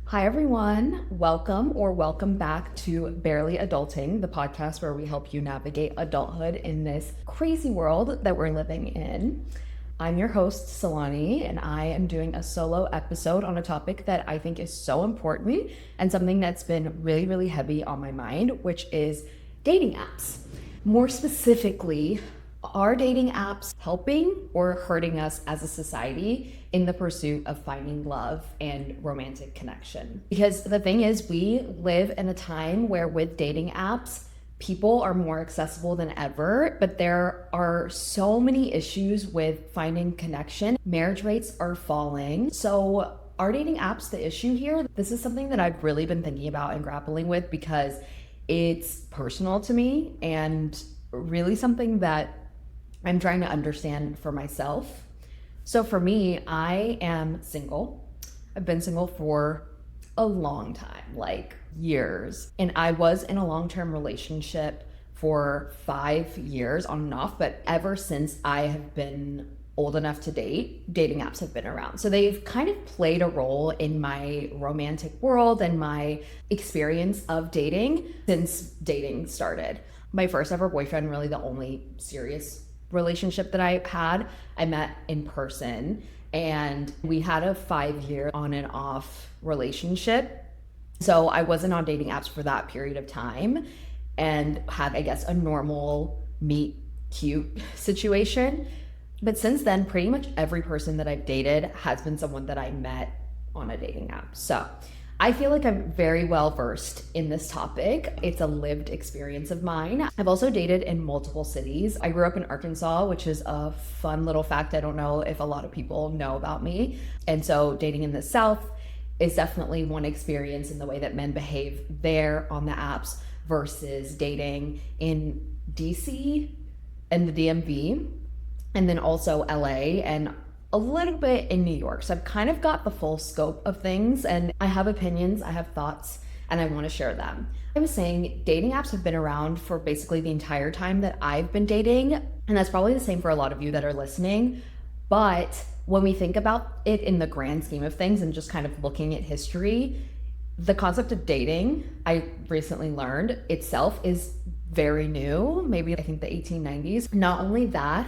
Hi, everyone. Welcome back to Barely Adulting, the podcast where we help you navigate adulthood in this crazy world that we're living in. I'm your host, Lonnie, and I am doing a solo episode on a topic that I think is so important and something that's been really, really heavy on my mind, which is dating apps. More specifically, are dating apps helping or hurting us as a society in the pursuit of finding love and romantic connection? Because the thing is, we live in a time where with dating apps, people are more accessible than ever, but there are so many issues with finding connection. Marriage rates are falling. So are dating apps the issue here? This is something that I've really been thinking about and grappling with because it's personal to me and really something that I'm trying to understand for myself. So for me, I am single. I've been single for a long time, like years. And I was in a long-term relationship for 5 years on and off, but ever since I have been old enough to date, dating apps have been around. So they've kind of played a role in my romantic world and my experience of dating since dating started. My first ever boyfriend, really the only serious relationship that I had, I met in person, and we had a 5-year on and off relationship. So I wasn't on dating apps for that period of time and had, I guess, a normal meet cute situation. But since then, pretty much every person that I've dated has been someone that I met on a dating app. So I feel like I'm very well versed in this topic. It's a lived experience of mine. I've also dated in multiple cities. I grew up in Arkansas, which is a fun little fact. I don't know if a lot of people know about me. And so dating in the South is definitely one experience in the way that men behave there on the apps versus dating in DC and the DMV, and then also LA and a little bit in New York. So I've kind of got the full scope of things, and I have opinions, I have thoughts, and I want to share them. I was saying dating apps have been around for basically the entire time that I've been dating, and that's probably the same for a lot of you that are listening. But when we think about it in the grand scheme of things and just kind of looking at history, the concept of dating, I recently learned itself, is very new, maybe I think the 1890s. Not only that,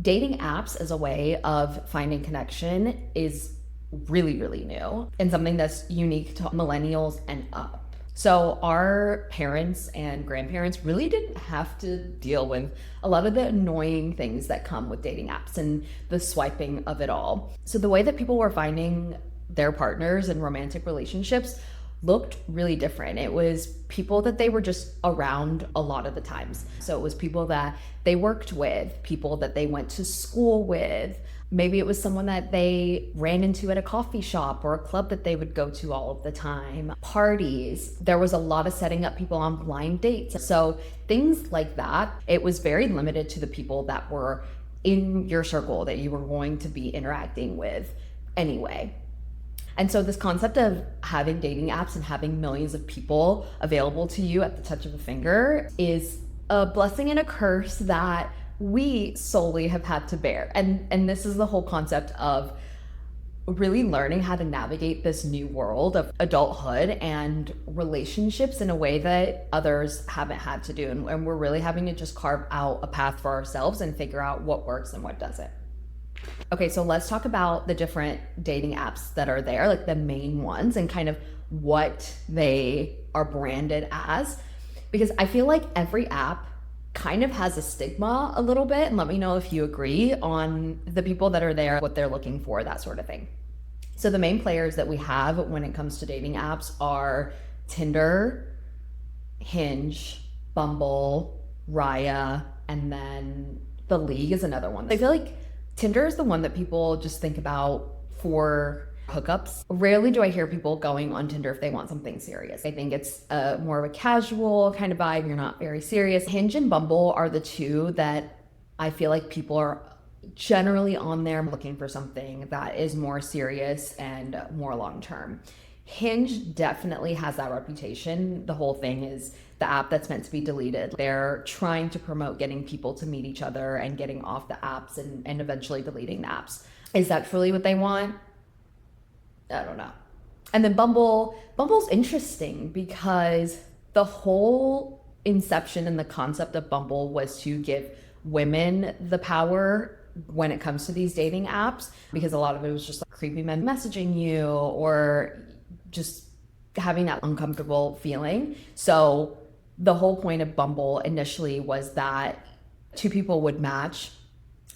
dating apps as a way of finding connection is really, really new and something that's unique to millennials and up. So our parents and grandparents really didn't have to deal with a lot of the annoying things that come with dating apps and the swiping of it all. So the way that people were finding their partners in romantic relationships looked really different. It was people that they were just around a lot of the times. So it was people that they worked with, people that they went to school with. Maybe it was someone that they ran into at a coffee shop or a club that they would go to all of the time. Parties. There was a lot of setting up people on blind dates. So things like that. It was very limited to the people that were in your circle that you were going to be interacting with anyway. And so this concept of having dating apps and having millions of people available to you at the touch of a finger is a blessing and a curse that we solely have had to bear. And this is the whole concept of really learning how to navigate this new world of adulthood and relationships in a way that others haven't had to do. And we're really having to just carve out a path for ourselves and figure out what works and what doesn't. Okay, so let's talk about the different dating apps that are there, like the main ones, and kind of what they are branded as. Because I feel like every app kind of has a stigma a little bit, and let me know if you agree on the people that are there, what they're looking for, that sort of thing. So the main players that we have when it comes to dating apps are Tinder, Hinge, Bumble, Raya, and then The League is another one. I feel like Tinder is the one that people just think about for hookups. Rarely do I hear people going on Tinder if they want something serious. I think it's more of a casual kind of vibe. You're not very serious. Hinge and Bumble are the two that I feel like people are generally on there looking for something that is more serious and more long-term. Hinge definitely has that reputation. The whole thing is the app that's meant to be deleted. They're trying to promote getting people to meet each other and getting off the apps and eventually deleting the apps. Is that truly what they want? I don't know. And then Bumble's interesting because the whole inception and the concept of Bumble was to give women the power when it comes to these dating apps, because a lot of it was just like creepy men messaging you or just having that uncomfortable feeling. So the whole point of Bumble initially was that two people would match,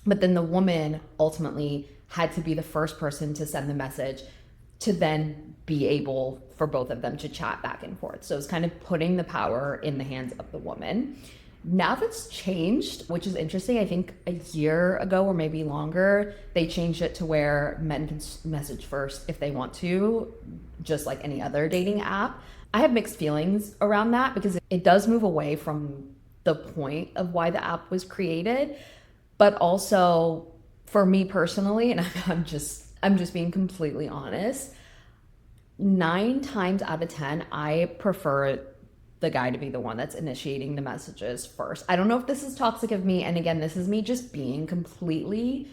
but then the woman ultimately had to be the first person to send the message to then be able for both of them to chat back and forth. So it's kind of putting the power in the hands of the woman. Now that's changed, which is interesting. I think a year ago or maybe longer, they changed it to where men can message first if they want to, just like any other dating app. I have mixed feelings around that because it does move away from the point of why the app was created. But also for me personally, and I'm just being completely honest, 9 times out of 10, I prefer the guy to be the one that's initiating the messages first. I don't know if this is toxic of me. And again, this is me just being completely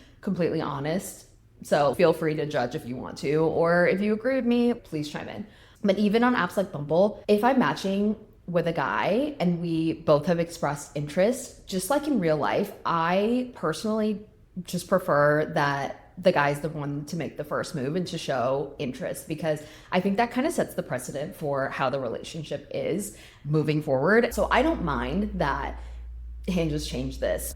honest. So feel free to judge if you want to, or if you agree with me, please chime in. But even on apps like Bumble, if I'm matching with a guy and we both have expressed interest, just like in real life, I personally just prefer that the guy's the one to make the first move and to show interest, because I think that kind of sets the precedent for how the relationship is moving forward. So I don't mind that Hinge has changed this.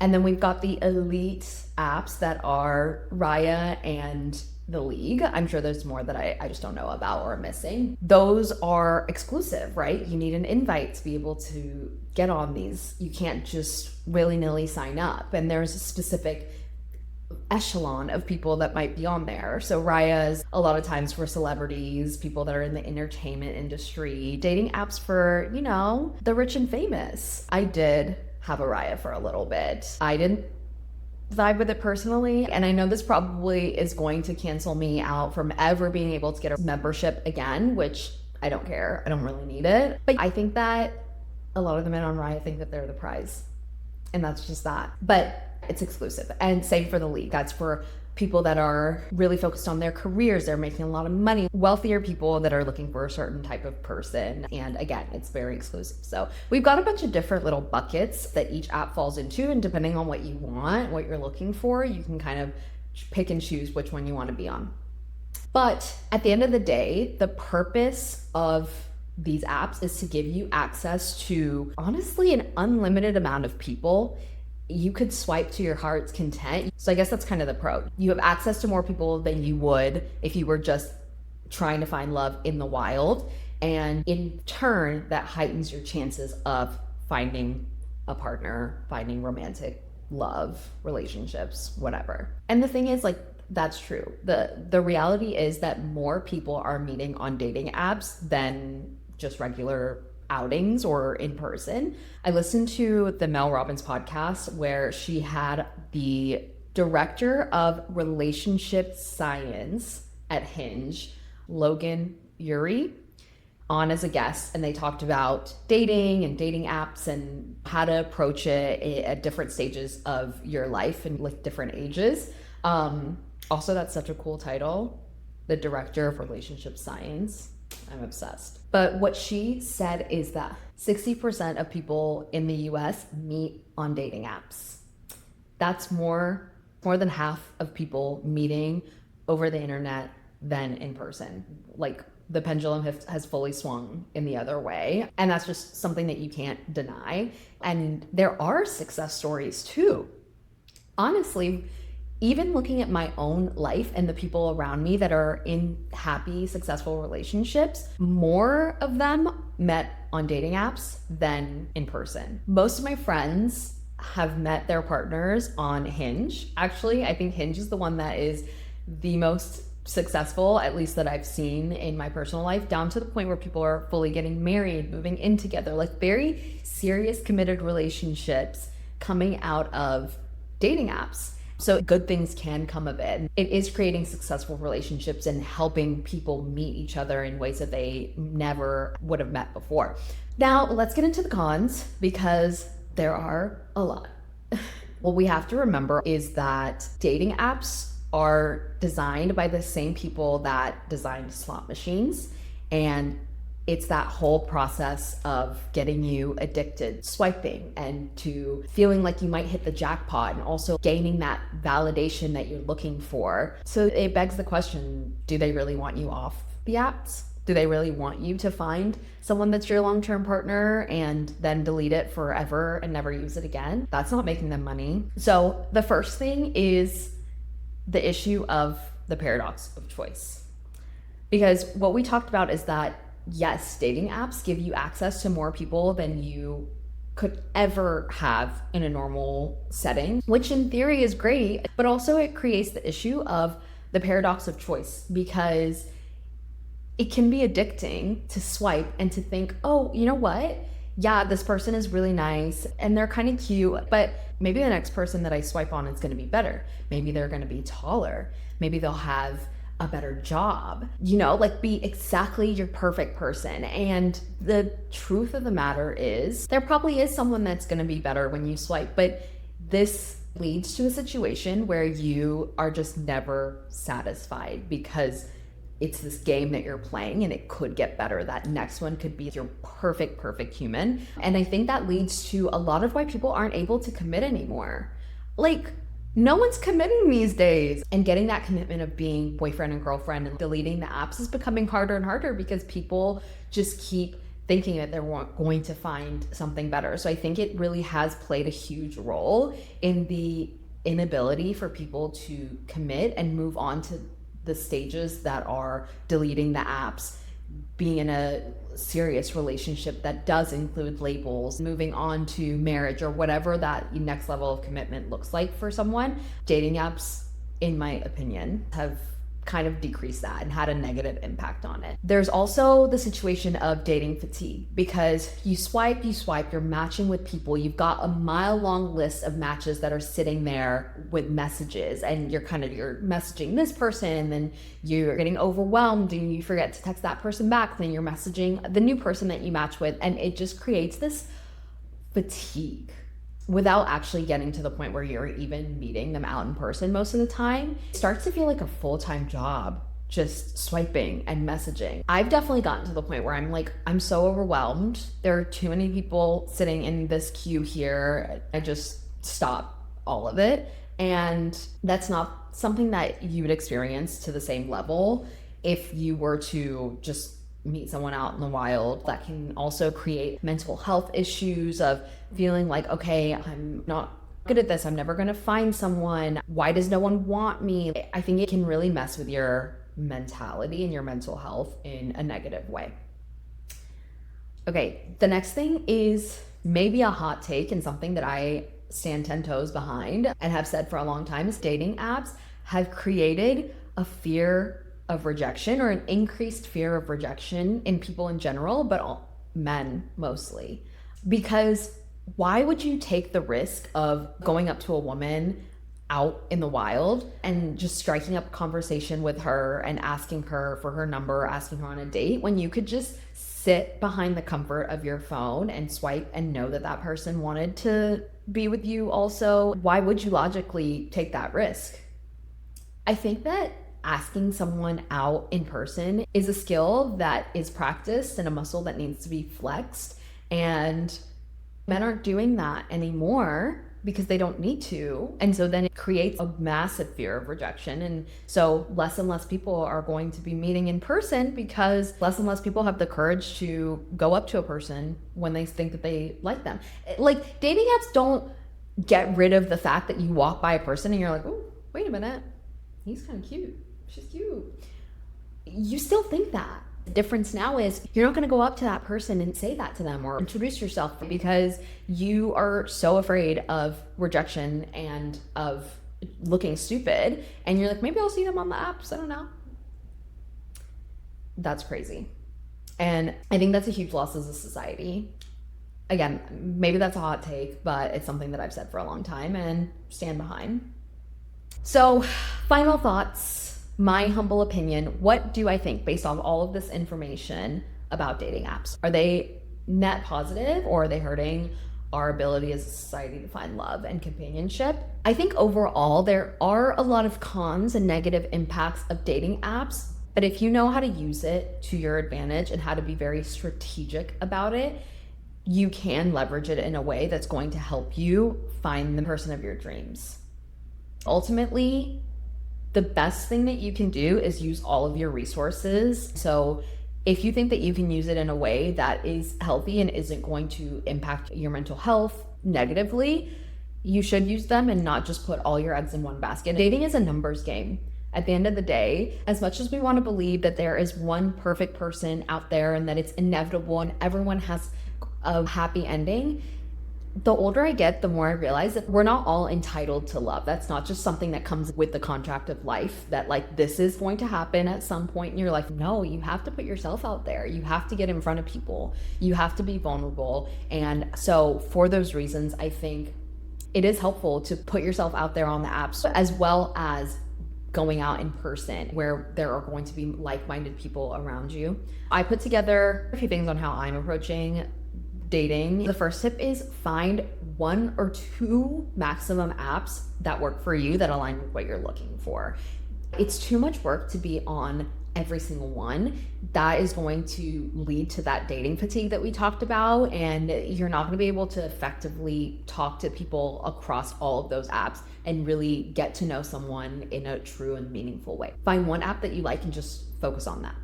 And then we've got the elite apps that are Raya and The League. I'm sure there's more that I just don't know about or am missing. Those are exclusive, right? You need an invite to be able to get on these. You can't just willy-nilly sign up. And there's a specific echelon of people that might be on there. So Raya's a lot of times for celebrities, people that are in the entertainment industry, dating apps for, the rich and famous. I did have a Raya for a little bit. I didn't vibe with it personally, and I know this probably is going to cancel me out from ever being able to get a membership again, which I don't care. I don't really need it. But I think that a lot of the men on Raya think that they're the prize, and that's just that. But it's exclusive. And same for The League. That's for people that are really focused on their careers. They're making a lot of money. Wealthier people that are looking for a certain type of person. And again, it's very exclusive. So we've got a bunch of different little buckets that each app falls into. And depending on what you want, what you're looking for, you can kind of pick and choose which one you want to be on. But at the end of the day, the purpose of these apps is to give you access to, honestly, an unlimited amount of people. You could swipe to your heart's content. So I guess that's kind of the pro. You have access to more people than you would if you were just trying to find love in the wild. And in turn, that heightens your chances of finding a partner, finding romantic love, relationships, whatever. And the thing is, that's true. The reality is that more people are meeting on dating apps than just regular outings or in person. I listened to the Mel Robbins podcast where she had the director of relationship science at Hinge, Logan Uri, on as a guest, and they talked about dating and dating apps and how to approach it at different stages of your life and different ages. Also, that's such a cool title, the director of relationship science. I'm obsessed. But what she said is that 60% of people in the US meet on dating apps. That's more than half of people meeting over the internet than in person. The pendulum has fully swung in the other way. And that's just something that you can't deny. And there are success stories too. Honestly, even looking at my own life and the people around me that are in happy, successful relationships, more of them met on dating apps than in person. Most of my friends have met their partners on Hinge. Actually, I think Hinge is the one that is the most successful, at least that I've seen in my personal life, down to the point where people are fully getting married, moving in together, very serious, committed relationships coming out of dating apps. So good things can come of it. It is creating successful relationships and helping people meet each other in ways that they never would have met before. Now, let's get into the cons, because there are a lot. What we have to remember is that dating apps are designed by the same people that designed slot machines. And it's that whole process of getting you addicted, swiping, and to feeling like you might hit the jackpot, and also gaining that validation that you're looking for. So it begs the question, do they really want you off the apps? Do they really want you to find someone that's your long-term partner and then delete it forever and never use it again? That's not making them money. So the first thing is the issue of the paradox of choice. Because what we talked about is that yes, dating apps give you access to more people than you could ever have in a normal setting, which in theory is great, but also it creates the issue of the paradox of choice, because it can be addicting to swipe and to think, oh, you know what? Yeah, this person is really nice and they're kind of cute, but maybe the next person that I swipe on is going to be better. Maybe they're going to be taller. Maybe they'll have a better job, like be exactly your perfect person. And the truth of the matter is there probably is someone that's going to be better when you swipe, but this leads to a situation where you are just never satisfied because it's this game that you're playing and it could get better. That next one could be your perfect human. And I think that leads to a lot of why people aren't able to commit anymore. Like, no one's committing these days, and getting that commitment of being boyfriend and girlfriend and deleting the apps is becoming harder and harder because people just keep thinking that they're going to find something better. So I think it really has played a huge role in the inability for people to commit and move on to the stages that are deleting the apps, being in a serious relationship that does include labels, moving on to marriage or whatever that next level of commitment looks like for someone. Dating apps, in my opinion, have kind of decreased that and had a negative impact on it. There's also the situation of dating fatigue, because you swipe, you're matching with people, you've got a mile-long list of matches that are sitting there with messages, and you're messaging this person, and you're getting overwhelmed and you forget to text that person back, then you're messaging the new person that you match with, and it just creates this fatigue without actually getting to the point where you're even meeting them out in person most of the time. It starts to feel like a full-time job, just swiping and messaging. I've definitely gotten to the point where I'm so overwhelmed. There are too many people sitting in this queue here. I just stop all of it. And that's not something that you would experience to the same level if you were to just meet someone out in the wild. That can also create mental health issues of feeling like, okay, I'm not good at this, I'm never going to find someone, why does no one want me? I think it can really mess with your mentality and your mental health in a negative way. Okay, the next thing is maybe a hot take and something that I stand 10 toes behind and have said for a long time, is dating apps have created a fear of rejection, or an increased fear of rejection in people in general, but all men mostly. Because why would you take the risk of going up to a woman out in the wild and just striking up a conversation with her and asking her for her number, asking her on a date, when you could just sit behind the comfort of your phone and swipe and know that that person wanted to be with you also? Why would you logically take that risk? I think that asking someone out in person is a skill that is practiced and a muscle that needs to be flexed. And men aren't doing that anymore because they don't need to. And so then it creates a massive fear of rejection. And so less and less people are going to be meeting in person because less and less people have the courage to go up to a person when they think that they like them. Like, dating apps don't get rid of the fact that you walk by a person and you're like, oh, wait a minute, he's kind of cute. She's cute. You still think that. The difference now is you're not going to go up to that person and say that to them or introduce yourself because you are so afraid of rejection and of looking stupid. And you're like, maybe I'll see them on the apps. I don't know. That's crazy. And I think that's a huge loss as a society. Again, maybe that's a hot take, but it's something that I've said for a long time and stand behind. So, final thoughts. My humble opinion, what do I think based on all of this information about dating apps? Are they net positive or are they hurting our ability as a society to find love and companionship. I think overall there are a lot of cons and negative impacts of dating apps, but if you know how to use it to your advantage and how to be very strategic about it, you can leverage it in a way that's going to help you find the person of your dreams. Ultimately, the best thing that you can do is use all of your resources. So if you think that you can use it in a way that is healthy and isn't going to impact your mental health negatively, you should use them and not just put all your eggs in one basket. Dating is a numbers game. At the end of the day, as much as we want to believe that there is one perfect person out there and that it's inevitable and everyone has a happy ending, the older I get, the more I realize that we're not all entitled to love. That's not just something that comes with the contract of life, that like this is going to happen at some point in your life. No, you have to put yourself out there. You have to get in front of people. You have to be vulnerable. And so for those reasons, I think it is helpful to put yourself out there on the apps as well as going out in person where there are going to be like-minded people around you. I put together a few things on how I'm approaching dating. The first tip is find 1 or 2 maximum apps that work for you, that align with what you're looking for. It's too much work to be on every single one. That is going to lead to that dating fatigue that we talked about, and you're not going to be able to effectively talk to people across all of those apps and really get to know someone in a true and meaningful way. Find one app that you like and just focus on that.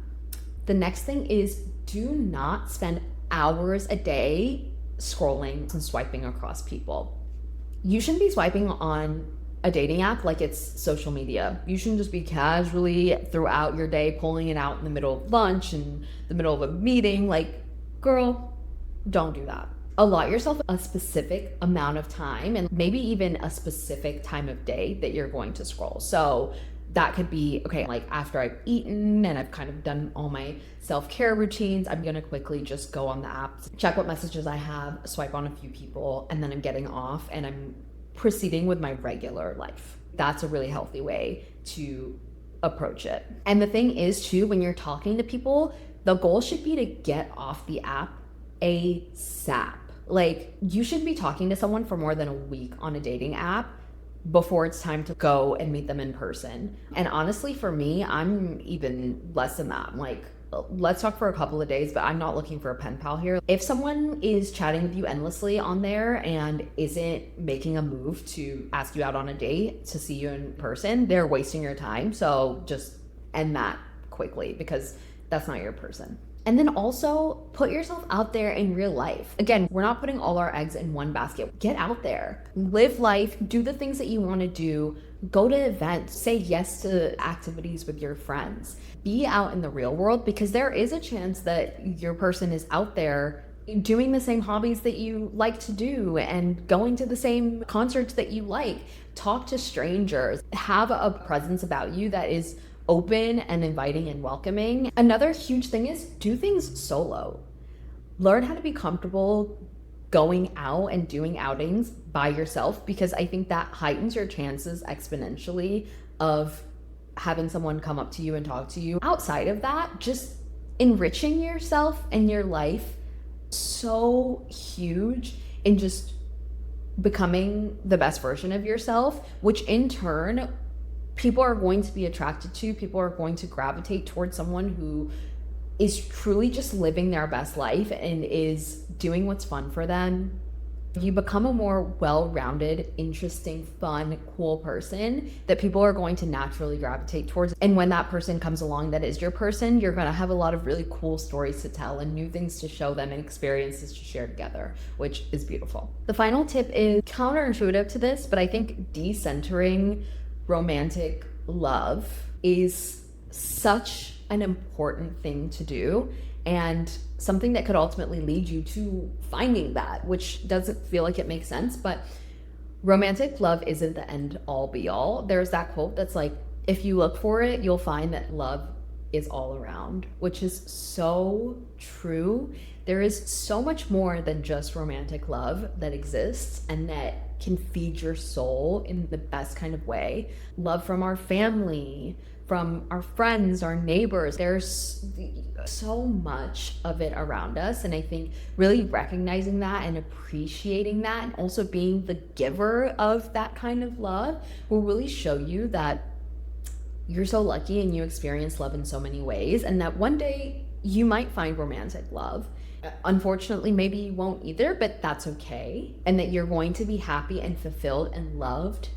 The next thing is do not spend hours a day scrolling and swiping across people. You shouldn't be swiping on a dating app like it's social media. You shouldn't just be casually throughout your day pulling it out in the middle of lunch and the middle of a meeting. Like, girl, don't do that. Allot yourself a specific amount of time and maybe even a specific time of day that you're going to scroll. So that could be, okay, like after I've eaten and I've kind of done all my self-care routines, I'm gonna quickly just go on the apps, check what messages I have, swipe on a few people, and then I'm getting off and I'm proceeding with my regular life. That's a really healthy way to approach it. And the thing is too, when you're talking to people, the goal should be to get off the app ASAP. Like, you should be talking to someone for more than a week on a dating app before it's time to go and meet them in person. And honestly, for me, I'm even less than that. I'm like, let's talk for a couple of days, but I'm not looking for a pen pal here. If someone is chatting with you endlessly on there and isn't making a move to ask you out on a date to see you in person, they're wasting your time. So just end that quickly because that's not your person. And then also put yourself out there in real life. Again, we're not putting all our eggs in one basket. Get out there, live life, do the things that you want to do, go to events, say yes to activities with your friends, be out in the real world, because there is a chance that your person is out there doing the same hobbies that you like to do and going to the same concerts that you like. Talk to strangers, have a presence about you that is open and inviting and welcoming. Another huge thing is do things solo. Learn how to be comfortable going out and doing outings by yourself, because I think that heightens your chances exponentially of having someone come up to you and talk to you. Outside of that, just enriching yourself and your life so huge in just becoming the best version of yourself, which in turn people are going to be attracted to. People are going to gravitate towards someone who is truly just living their best life and is doing what's fun for them. You become a more well-rounded, interesting, fun, cool person that people are going to naturally gravitate towards. And when that person comes along that is your person, you're going to have a lot of really cool stories to tell and new things to show them and experiences to share together, which is beautiful. The final tip is counterintuitive to this, but I think decentering romantic love is such an important thing to do and something that could ultimately lead you to finding that, which doesn't feel like it makes sense, but romantic love isn't the end all be all. There's that quote that's like, if you look for it, you'll find that love is all around, which is so true. There is so much more than just romantic love that exists and that can feed your soul in the best kind of way. Love from our family, from our friends, our neighbors. There's so much of it around us. And I think really recognizing that and appreciating that, and also being the giver of that kind of love, will really show you that you're so lucky and you experience love in so many ways, and that one day you might find romantic love. Unfortunately, maybe you won't either, but that's okay. And that you're going to be happy and fulfilled and loved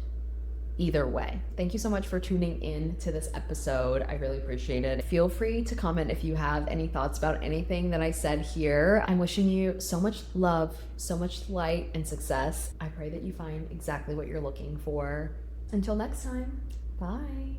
either way. Thank you so much for tuning in to this episode. I really appreciate it. Feel free to comment if you have any thoughts about anything that I said here. I'm wishing you so much love, so much light and success. I pray that you find exactly what you're looking for. Until next time, bye.